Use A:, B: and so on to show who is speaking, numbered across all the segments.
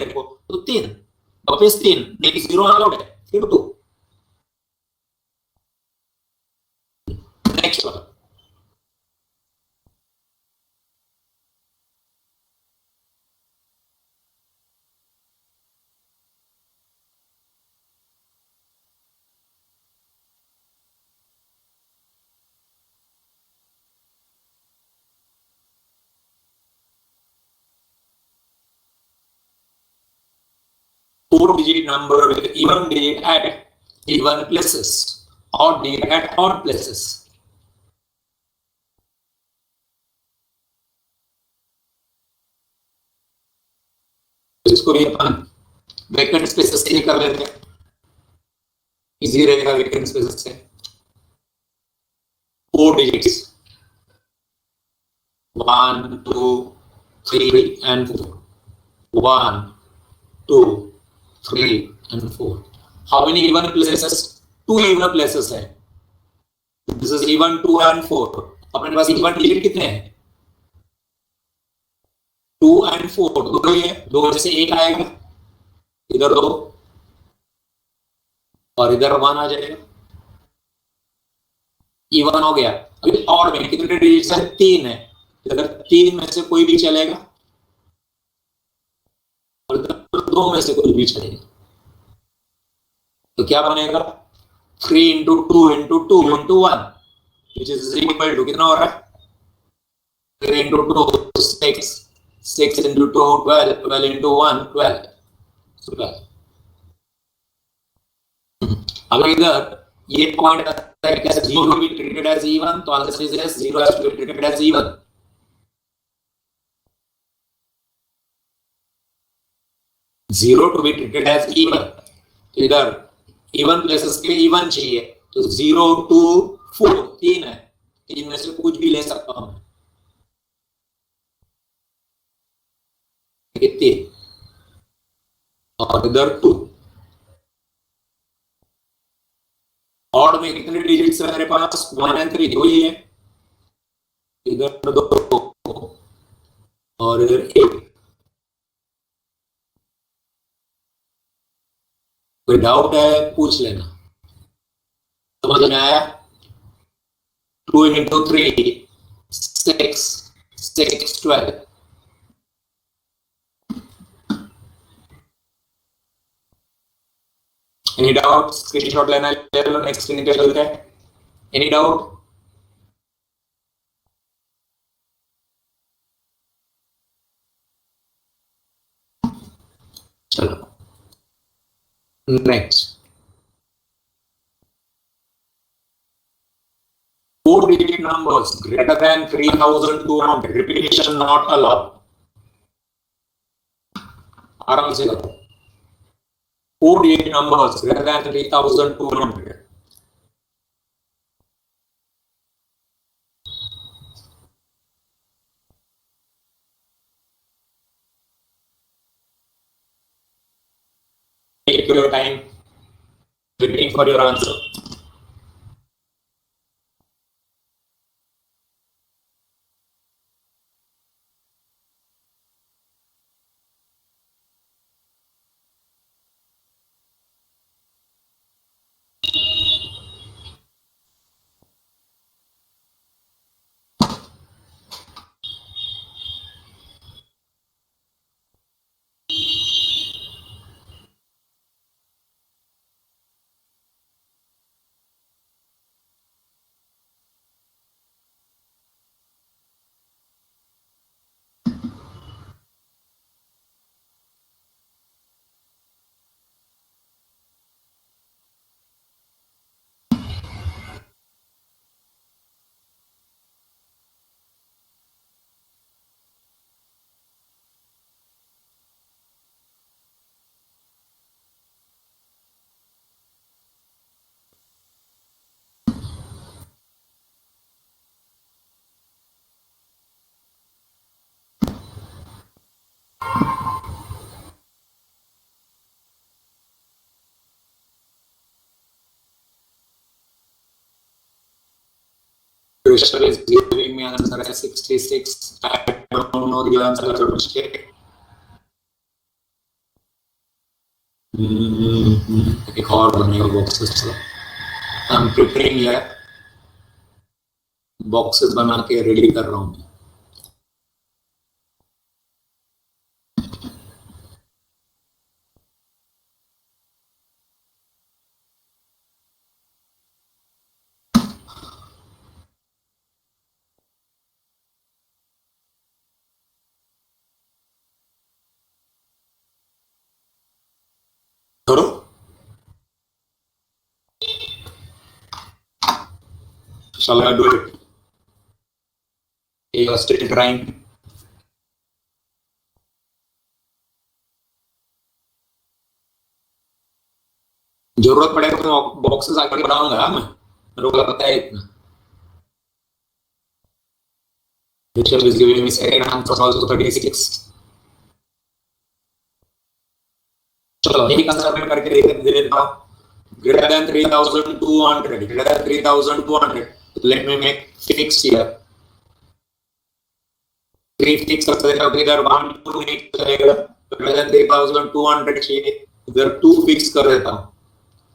A: तेरे को, तो 3 वापस 3, नहीं 0 अलाउड है, फिर 2। नेक्स्ट वाला 4-digit number with even digit at even places, odd digit at odd places. इसको भी अपन वेकेंट स्पेसेस से कर लेते हैं, इजी रहेगा वेकेंट स्पेसेस से। 4 digits 1 2 3 and 4, 1 2 3 and 4. How many even places? 2 even places है। This is even 2 and 4। अपने पास even digit कितने हैं? 2 and 4, दो ही है, दो में से एक आएगा, इधर 2 और इधर 1 आ जाएगा, इवन हो गया। अभी ऑड में कितने डिजिट्स है? 3 है, अगर 3 में से कोई भी चलेगा और 2 में से कोई भी चलेगा, तो क्या बनेगा? 3 into 2 into 2 into 1 which is equal to कितना हो रहा है? 3 into 2 6, 6 into 2 12, 12 into 1 12, 12। अब इधर ये पॉइंट आता है कैसे 0 to be treated as even, तो answer is yes, 0 has to be treated as even। Zero to be treated as even, इधर इवन प्लेसेस के इवन चाहिए, तो 0 2 4 3 है, 3 में से कुछ भी ले सकता हूं, कितने, और इधर 2। ऑड में कितने डिजिट्स है मेरे पास? 1 and 3, दो ही है, इधर 2 और इधर 1। कोई डाउट है पूछ लेना, समझ में आया? 2 into 3 6, 6 12। Any doubt? स्क्रीनशॉट लेना, ले लो, नेक्स्ट स्क्रीन पे चलते हैं। Any doubt? चलो next. 4-digit numbers greater than 3200, repetition not allowed। आराम से करो। 4-digit numbers greater than 3200। Take your time waiting for your answer। Krishna is giving me answer as 66. I don't know the answer. एक और बनेगा boxes. I am preparing है, boxes बना के ready कर रहा हूँ। करो। Shall I do it? You are still trying. जरूरत पड़ेगा तो बॉक्सेस आगे बढ़ाऊंगा मैं, मेरे को पता है इतना। Rachel is giving me second answer also 36. चलो यही कंसिडर करके दे देता हूँ। Greater than 3,200. Greater than 3,200. Let me make fixed here. 3 fix कर देता हूँ, इधर 1 2 8 चलेगा। Greater than 3,200 चाहिए, इधर 2 fix कर देता हूँ।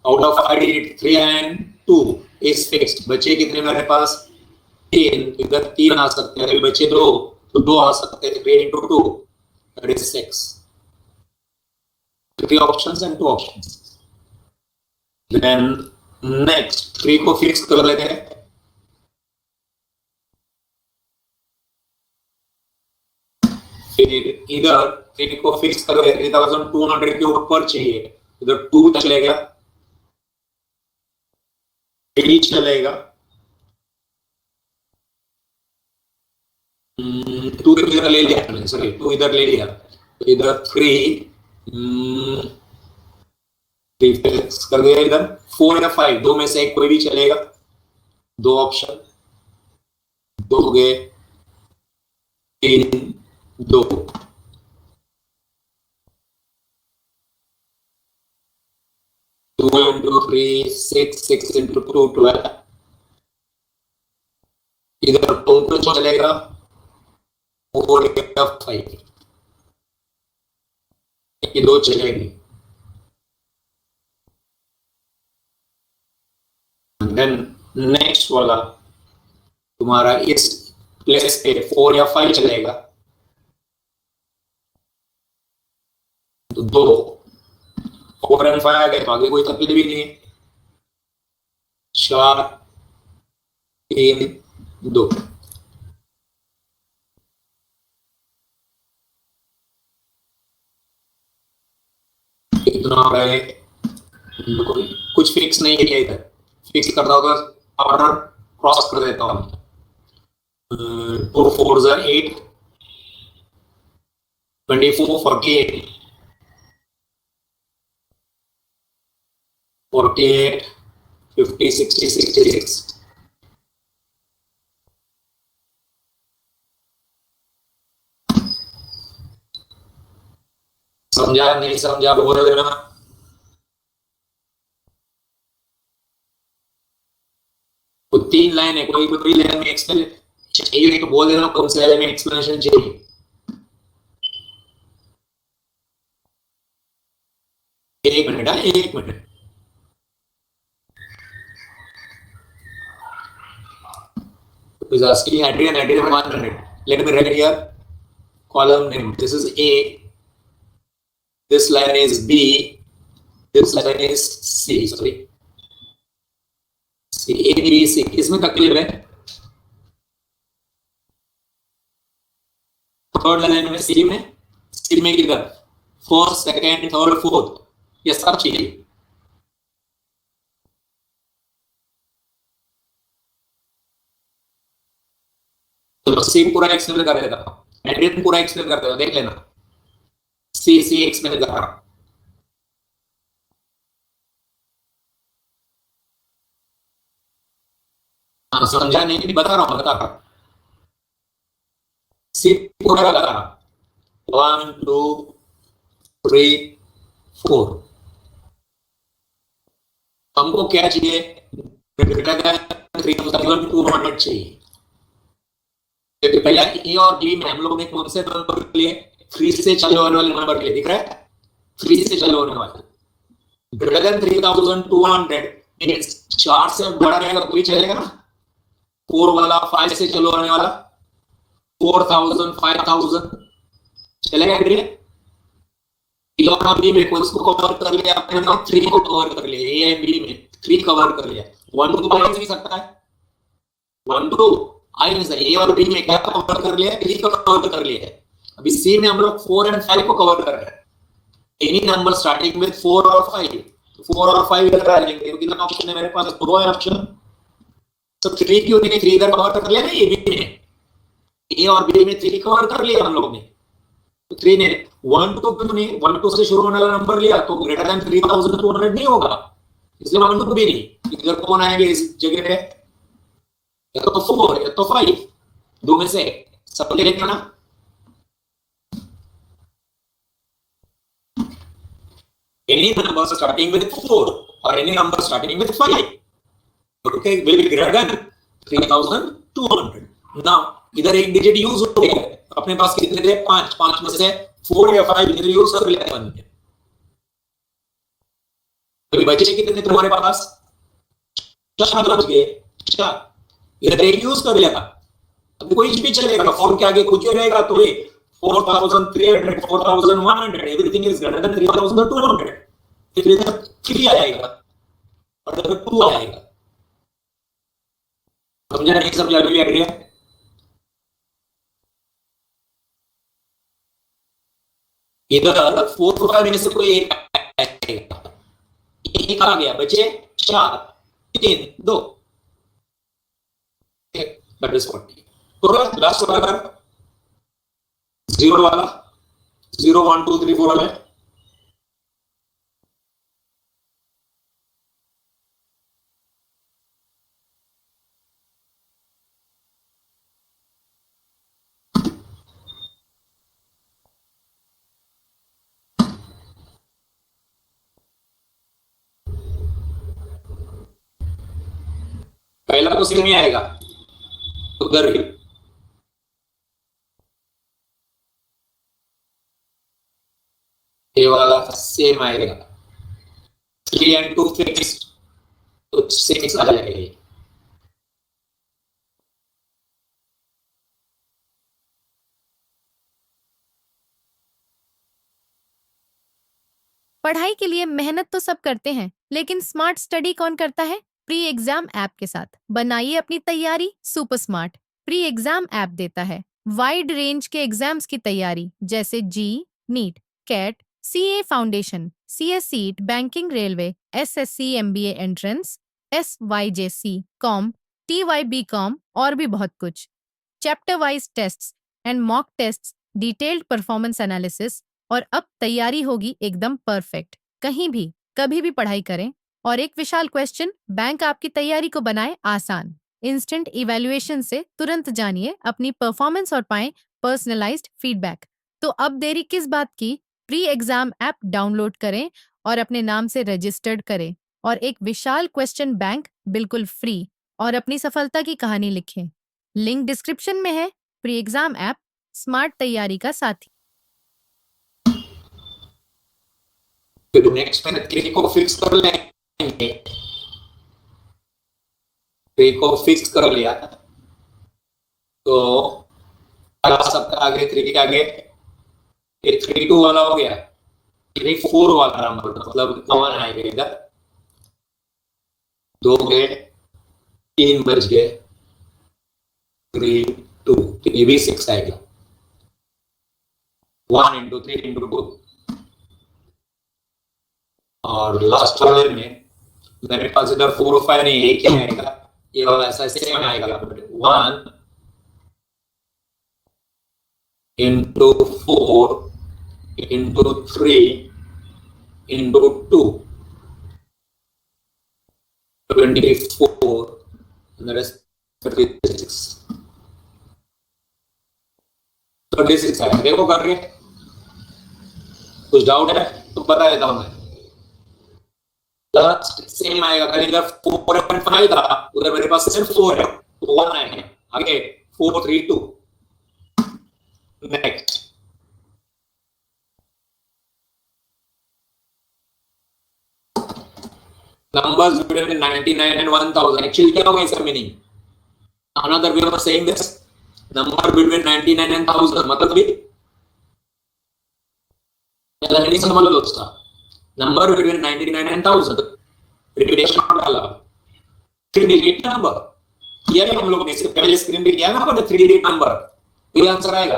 A: Out of 3 and 2 is fixed. बचे कितने मेरे पास? 3. इधर 3 आ सकते हैं, बचे 2 तो 2 आ सकते हैं। 3 into 2 that is 6. 3 options and 2 options. Then next 3 को फिक्स कर लेते हैं। फिर इधर 3 को फिक्स कर लेते हैं, 3,200 के ऊपर चाहिए, इधर 2 चलेगा, 3 चलेगा, 2 इधर ले लिया, सॉरी 2 इधर ले लिया, इधर 3 फिक्स कर दिया। इधर 4 या 5 दो में से एक कोई भी चलेगा, 2 ऑप्शन, 2 गए, 3 2 2 into 3 6 6 into 2 12। इधर 2 तो चलेगा, 4 या 5 ये 2 चलेगी। देन नेक्स्ट वाला तुम्हारा इस प्लेस पे 4 या 5 चलेगा, तो 2 4 and 5 आ गए तो आगे कोई तकलीफ भी नहीं है। 4 3 2 इतना रहे, कुछ फिक्स नहीं है इधर। फिक्स करता होगा ऑर्डर क्रॉस कर देता हूँ। 2 4s are 8, 24 48 48 50 60 66। समझा नहीं समझा बोल देना। तो 3 लाइन है, कोई कोई लाइन में एक्सप्लेन चाहिए तो बोल देना, कौन से लाइन में एक्सप्लेनेशन चाहिए। एक minute, 1 minute. is asking Adrian 100. Let me write here column name. This is A, this line is B, this line is C, sorry C, A B C। इसमें तकलीफ है, थर्ड लाइन में सी में किधर, first second third fourth ये सब चाहिए। तो सी पूरा एक्सप्लेन कर देता हूँ, एड्रियन पूरा एक्सप्लेन करते हो, देख लेना। सी एक्सप्लेन कर रहा हूँ। समझा नहीं, बता रहा हूँ। सी पूरा लगा रहा हूँ। 1 2 3 4। हमको क्या चाहिए, 3,200 चाहिए। पहला ए और बी में हम लोग ने कौन से नंबर के लिए, 3 से चलने वाले नंबर के लिए, दिख रहा है 3 से चलने वाले, ग्रेटर देन 3200 मींस 4 से बड़ा रहेगा तो भी चलेगा ना, 4 वाला 5 से चलो आने वाला 4000 5000 चलेगा ग्रेड। बी में उसको कवर कर लिया आपने, 3 को कवर कर लिया, ए एंड बी में 3 कवर कर लिया, 1 2 आ नहीं सकता है, 1 2 आ नहीं सकता। ए और बी में क्या कवर कर लिया, 3 को कवर कर लिया है। अभी सी में हम लोग 4 एंड 5 को कवर कर रहे हैं। एनी नंबर स्टार्टिंग विद 4 और 5, 4 और 5 इधर आ जाएंगे, तो कितना ऑप्शन है मेरे पास, 2 है ऑप्शन। तो 3 क्यों नहीं, 3 इधर कवर कर लिया ना, ए बी में, ए और बी में 3 कवर कर लिया हम लोग ने, तो 3 ने 1 2 क्यों नहीं, 1 2 से शुरू होने वाला नंबर लिया तो ग्रेटर देन 3200 नहीं होगा, इसलिए 1 2 भी नहीं। इधर कौन आएंगे इस जगह पे, या तो 4 या तो 5, दो में से सब ले लेंगे ना। Any number starting with 4 or any number starting with 5, okay, will be greater than 3200. Now इधर एक डिजिट यूज हो गया, अपने पास कितने थे, 5, 5 में से 4 या 5 इधर यूज कर लिया हमने, तो बचे कितने तुम्हारे पास, 4 बच गए, 4 इधर एक यूज कर लिया था, अब कोई भी चलेगा, 4 के आगे कुछ रहेगा तो ये 4300 4100 एवरीथिंग इज ग्रेटर देन 3200, फिर इधर 3 आएगा और इधर 2 आएगा। समझा नहीं, समझा भी एग्री है। इधर 4 to 5 में से कोई एक आएगा, एक आ गया, बचे 4 3 2, दैट इज 40। तो लास्ट वाला 0 वाला 0 1 2 3 4 वाला पहला तो सेम ही आएगा, उधर ही ये वाला सेम आएगा, 3 and 2 फिक्स्ड, तो 6 आ जाएगा।
B: पढ़ाई के लिए मेहनत तो सब करते हैं, लेकिन स्मार्ट स्टडी कौन करता है? प्री एग्जाम ऐप के साथ बनाइए अपनी तैयारी super smart. Pre exam app देता है वाइड रेंज के एग्जाम्स की तैयारी, जैसे JEE, NEET, CAT, CA foundation, CSEET, banking, railway, SSC, MBA entrance, SYJC, com, TYB com और भी बहुत कुछ। Chapter wise tests and mock tests, detailed performance analysis, और अब तैयारी होगी एकदम परफेक्ट। कहीं भी कभी भी पढ़ाई करें, और एक विशाल क्वेश्चन बैंक आपकी तैयारी को बनाए आसान। इंस्टेंट इवैल्यूएशन से तुरंत जानिए अपनी परफॉर्मेंस और पाएं पर्सनलाइज्ड फीडबैक। तो अब देरी किस बात की, प्री एग्जाम ऐप डाउनलोड करें और अपने नाम से रजिस्टर्ड करें, और एक विशाल क्वेश्चन बैंक बिल्कुल फ्री, और अपनी सफलता की कहानी लिखें। लिंक डिस्क्रिप्शन में है। प्री एग्जाम ऐप स्मार्ट तैयारी का साथी।
A: फिर नेक्स्ट में 3 को फिक्स कर लेंगे, 3 को फिक्स कर लिया तो सबका आगे 3 के आगे 3 2 वाला हो गया, 3 4 वाला नंबर, मतलब 1 आएगा इधर, 2 गए, 3 बच गए, 3 2, तो ये भी 6 आएगा, 1 into 3 into 2। और लास्ट वाले में मेरे पास इधर 4 और 5 नहीं, एक ही आएगा, ये वाला ऐसा सेम आएगा, 1 into 4 into 3 into 2, 24, and the rest 36। 36 है, देखो कर रहे, कुछ डाउट है तो बता देता हूं मैं। लास्ट सेम आएगा, कल इधर 4.5 था, उधर मेरे पास सिर्फ 4 है, तो 1 आएगा, आगे 4 3 2। Next numbers between 99 and 1000. Actually क्या होगा इसका meaning? Another way of saying this, number between 99 and 1000 मतलब भी याला मीनिंग समझ लो दोस्तों. Number between 99 and 1000 रिपीटेशन डाला 3 डिजिट नंबर. ये हम लोग ने इससे पहले स्क्रीन पे किया ना अपने 3 डिजिट नंबर. ये आंसर आएगा.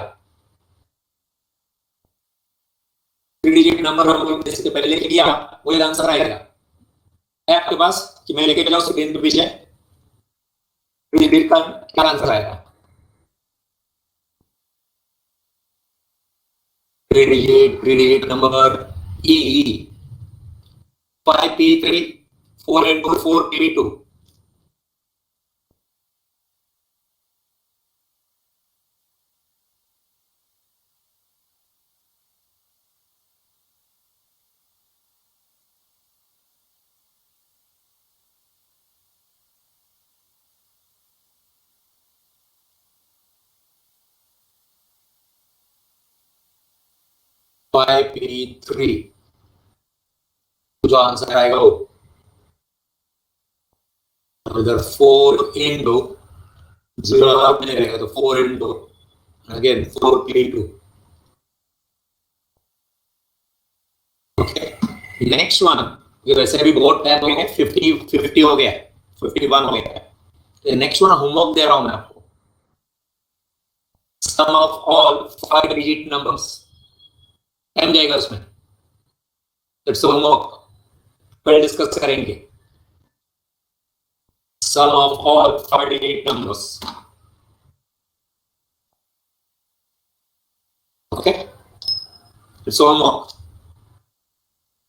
A: 3 डिजिट नंबर हम लोग ने इससे पहले किया, वो ये आंसर आएगा. है आपके पास कि मैं लेके चलाऊं स्क्रीन पे पीछे 3 डिजिट का क्या आंसर आएगा? 3 digit number E 5P3 4 into 4P2. P3 जो आंसर आएगा वो इधर 4 into 0 आपने रहेगा तो 4 into again 4P2. Okay, next one. ये वैसे भी बहुत टाइम हो गया, 50 हो गया, 51 हो गया. नेक्स्ट वन होमवर्क दे रहा हूं मैं आपको. Sum of all 5 digit numbers time जाएगा उसमें. इट्स होमवर्क, पहले डिस्कस करेंगे. Sum of all 48 numbers. Okay, it's homework.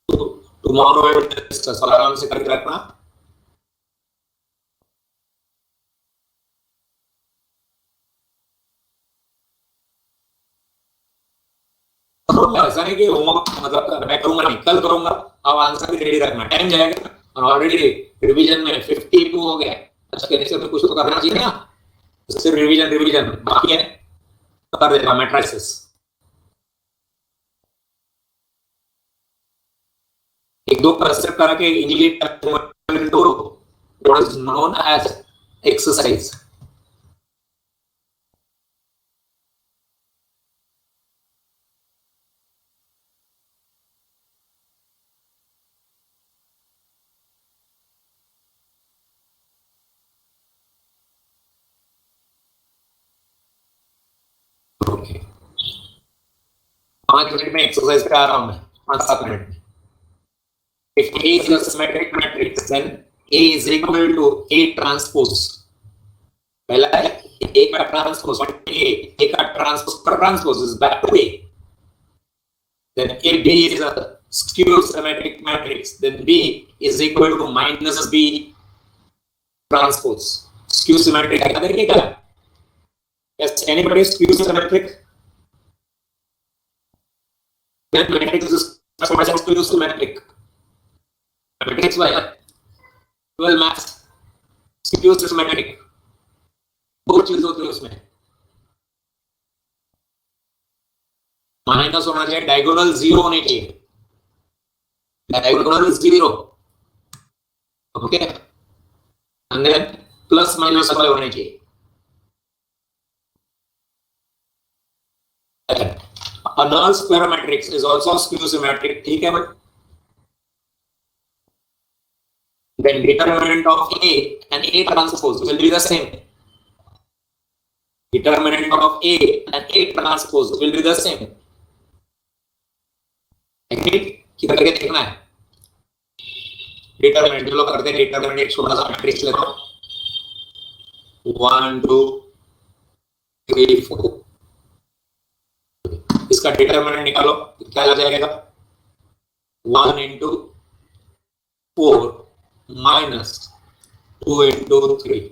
A: Tomorrow we will discuss. आराम से करके रखना. ऐसा नहीं कि होमवर्क मतलब मैं करूंगा नहीं, कल करूंगा. अब आंसर भी रेडी रखना, टाइम जाएगा. और ऑलरेडी रिवीजन में 52 हो गया. अच्छा कहने से कुछ तो करना चाहिए ना. सिर्फ रिवीजन बाकी है, कर देगा मैट्रिसेस. एक दो कंसेप्ट करा के engineering what is known as exercise. Okay, 5 minute में एक्सरसाइज करा रहा हूं मैं, 5-7 मिनट में. If A is a symmetric matrix, then A is equal to A transpose. पहला है A का ट्रांसपोज, A का ट्रांसपोज पर transpose is back to A. Then if B is a skew symmetric matrix, then B is equal to minus B transpose. Skew symmetric क्या देखिएगा? Yes, anybody skew symmetric? Then matrix is skew symmetric. Matrix by 12 maths skew symmetric. दो चीज होती है उसमें. Minus होना चाहिए, diagonal 0 होनी चाहिए. Diagonal 0. Okay, and then plus minus वाले होने चाहिए. A null square matrix is also skew symmetric. ठीक है भाई. Then determinant of A and A transpose will be the same. Determinant of A and A transpose will be the same. किधर करके देखना है. Determinant जो लोग करते हैं, determinant एक छोटा सा मैट्रिक्स लेता हूँ. 1 2 3 4. इसका डिटरमिनेंट निकालो, क्या आ जाएगा? 1 into 4 minus 2 into 3.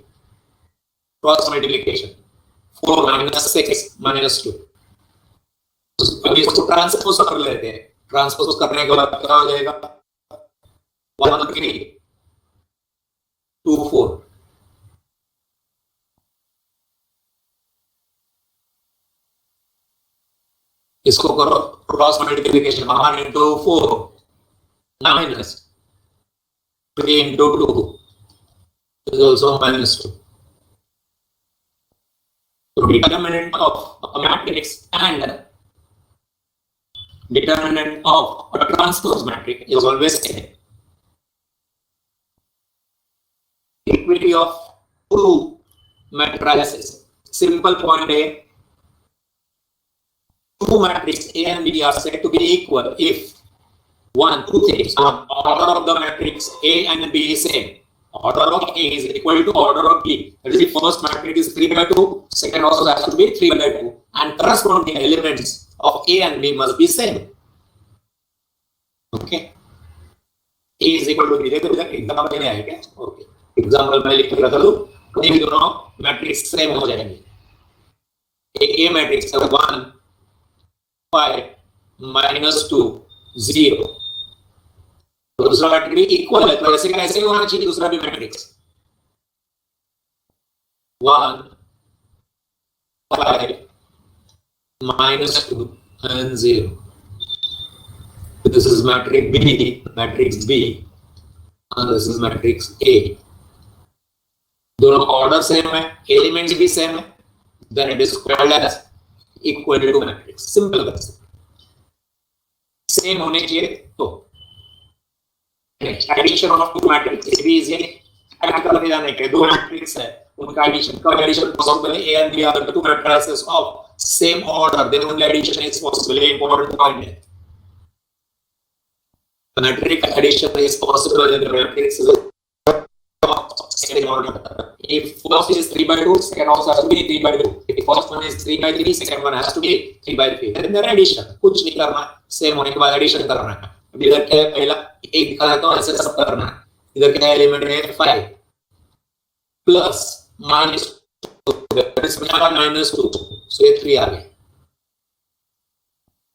A: Cross multiplication. 4 minus 6 minus 2. अभी इसको ट्रांसपोज कर लेते हैं. ट्रांसपोज करने के बाद क्या हो जाएगा? 1 3 2 4. इसको करो cross multiplication. 1 into 4 minus 3 into 2 is also minus 2. So determinant of a matrix and determinant of a transpose matrix is always same. Equity of two matrices. Simple point A. Two matrices A and B are said to be equal if two things. Order of the matrix A and B is same. Order of A is equal to order of B. That is, the first matrix is 3 by 2, second also has to be 3 by 2, and corresponding elements of A and B must be same. Okay. A is equal to B. Example देने आए क्या? Okay. Example मैं लिख रहा था तो ये दोनों मैट्रिक्स सेम हो जाएंगे. A मैट्रिक्स है 1 5 -2 0. तो दूसरा मैट्रिक्स इक्वल है, तो ऐसे कैसे होना चाहिए दूसरा भी matrix 1 5 -2 and 0. This is matrix B, and this is matrix A. दोनों का ऑर्डर सेम है, एलिमेंट्स भी सेम है, then it is called as equal to matrix. Simple बस सेम होने चाहिए तो एडिशन ऑफ टू मैट्रिक्स भी इजी है. ऐड करके जाने के दो मैट्रिक्स है, उनका एडिशन कब एडिशन पॉसिबल है? A and B are the two matrices of same order, then only addition is possible. Important point है. The matrix addition is possible when the matrix is of same order. If first is 3 by 2, second also has to be 3 by 2. If first one is 3 by 3, second one has to be 3 by 3. Then their addition. कुछ नहीं करना, same होने के बाद addition करना है. इधर क्या है? पहला एक दिखा देता हूँ, ऐसे सब करना है. इधर क्या एलिमेंट है? 5 प्लस -2, that is -2, so ये 3 आ गए.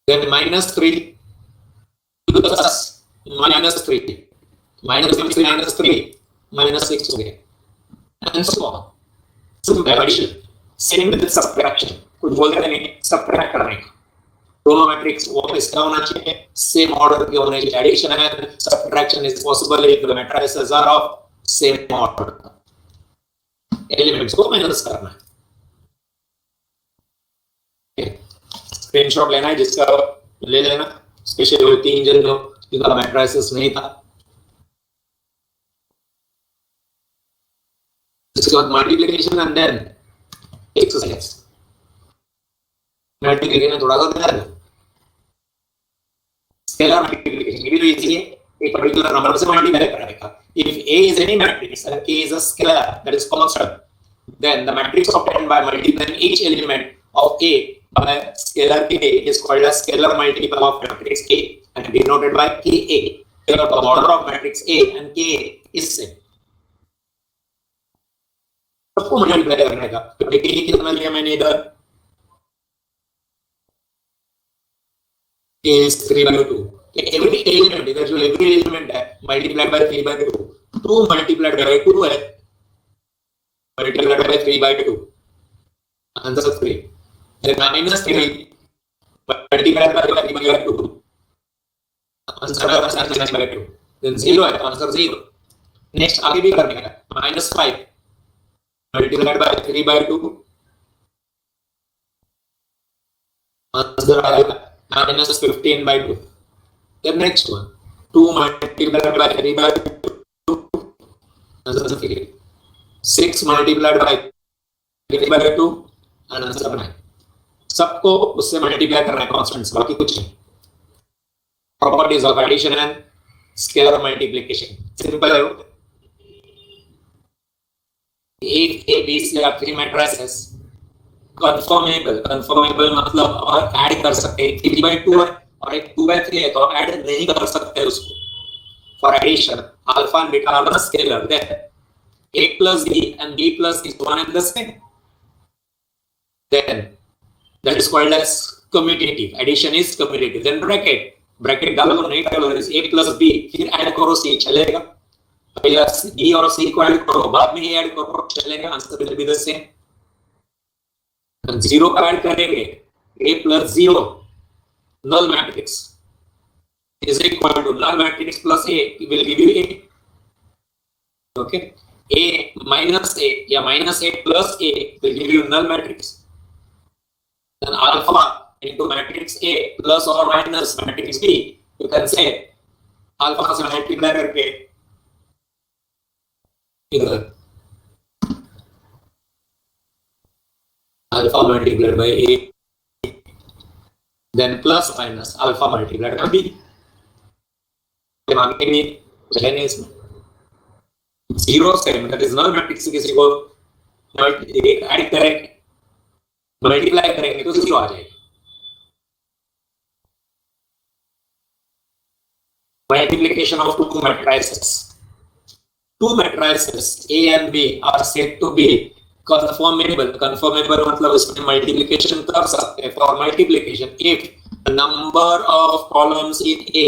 A: Then -3 plus -3 -6 हो गया, and so on. Simple addition. Same with subtraction. कुछ बोलते नहीं, subtract करने का. दोनों मैट्रिक्स वो इसका होना चाहिए, सेम ऑर्डर के होने चाहिए. Addition and subtraction is possible if the matrices are of same order. Elements को माइनस करना है. स्क्रीनशॉट लेना है, जिसका ले लेना, स्पेशली 3 जन जो जिनका मैट्रिसेस नहीं था. इसके बाद multiplication and then exercise. Multiplication थोड़ा सा ध्यान दो. स्केलर मल्टीप्लिकेशन ये भी इजी है. एक पर्टिकुलर नंबर से मल्टीप्लाई करने का. If A is any matrix and K is a scalar that is constant, then the matrix obtained by multiplying each element of A by scalar K is called as scalar multiple of matrix A and denoted by Ka. Here the order of matrix A and Ka is same. सबको multiply करने का. तो देखिए कितना लिया मैंने इधर. A is 3 by 2. Every element इधर जो every element है multiplied by 3 by 2. 2 multiplied by 2 है multiplied by 3 by 2. Answer 3. Then -3 multiplied by 3 by 2. Answer 9 by 2. Then 0 है, answer 0. Next आगे भी करने का. -5 multiplied by 3 by 2. Answer आएगा -15 by 2. The next one, 2 multiplied by 3 by 2. Answer 3. 6 multiplied by 3 by 2. And answer 9. सबको उससे multiply करना है कांस्टेंट्स, बाकी कुछ नहीं. Properties of addition and scalar multiplication simple है. If A, B, C are 3 matrices, conformable मतलब और ऐड कर सकते हैं. 3 by 2 है और एक 2 by 3 है, तो आप ऐड नहीं कर सकते उसको. For addition alpha and beta are the scalar. Then A plus B and B plus C is one and the same. Then that is called as commutative. Addition is commutative. Then bracket डालो नहीं डालो, A plus B फिर add करो C चलेगा. पहले B और C को add करो, बाद में ऐड करो, चलेगा. Answer will be the same. 0 का ऐड करेंगे, A plus 0 null matrix is equal to null matrix plus A will give you A. Okay, A minus A या minus A plus A will give you null matrix. Then alpha into matrix A plus or minus matrix B, you can say alpha से multiply करके इधर alpha multiplied by A, then plus minus alpha multiplied by B. मांगे भी रहने इसमें zero से मतलब इस नल मैट्रिक्स किसी को ऐड करेंगे मल्टीप्लाई करेंगे तो जीरो आ जाएगा. Multiplication of two matrices. Two matrices A and B are said to be conformable. Conformable मतलब इसमें multiplication कर सकते हैं. For multiplication, if the number of columns in A